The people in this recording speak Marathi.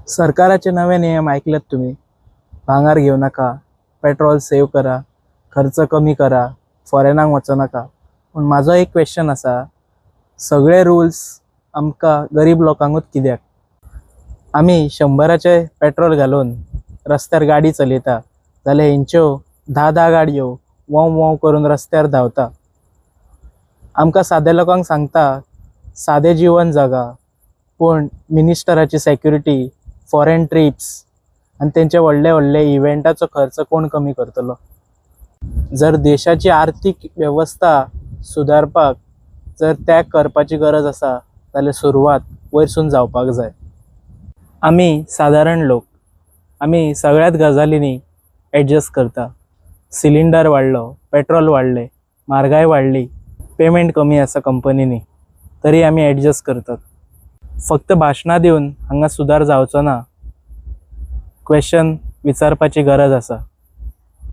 सरकाराचे नवे नियम ऐकलेत तुम्ही. भांगार घेऊ नका, पेट्रोल सेव्ह करा, खर्च कमी करा, फॉरेनाक वचू नका. पण माझो एक क्वेश्चन असा, सगळे रूल्स आमका गरीब लोकांकूच कित्याक? आम्ही 100चे पेट्रोल घालून रस्त्यार गाडी चलयता जाल्यार हेंच्यो 10 गाडयो वोंव वोंव करून रस्त्यार धांवता. आमकां साद्या लोकांक सांगता सादें जीवन जगा, पूण मिनिस्टराची सेक्युरिटी, फॉरेन ट्रिप्स आनी तेंचे व्हडले व्हडले इव्हेंटाचो खर्च कोण कमी करतलो? जर देशाची आर्थीक वेवस्था सुदारपाक जर त्याग करपाची गरज आसा जाल्यार सुरवात वयरसून जावपाक जाय. आमी सादारण लोक, आमी सगळ्याच गजालींनी एडजस्ट करता. सिलिंडर वाडलो, पेट्रोल वाडले, म्हारगाय वाडली, पेमेंट कमी आसा कंपनीनी, तरी आमी एडजस्ट करतात. फक्त भाशणां दिवन हांगा सुदार जावचो ना. क्वेश्चन विचारपाची गरज आसा.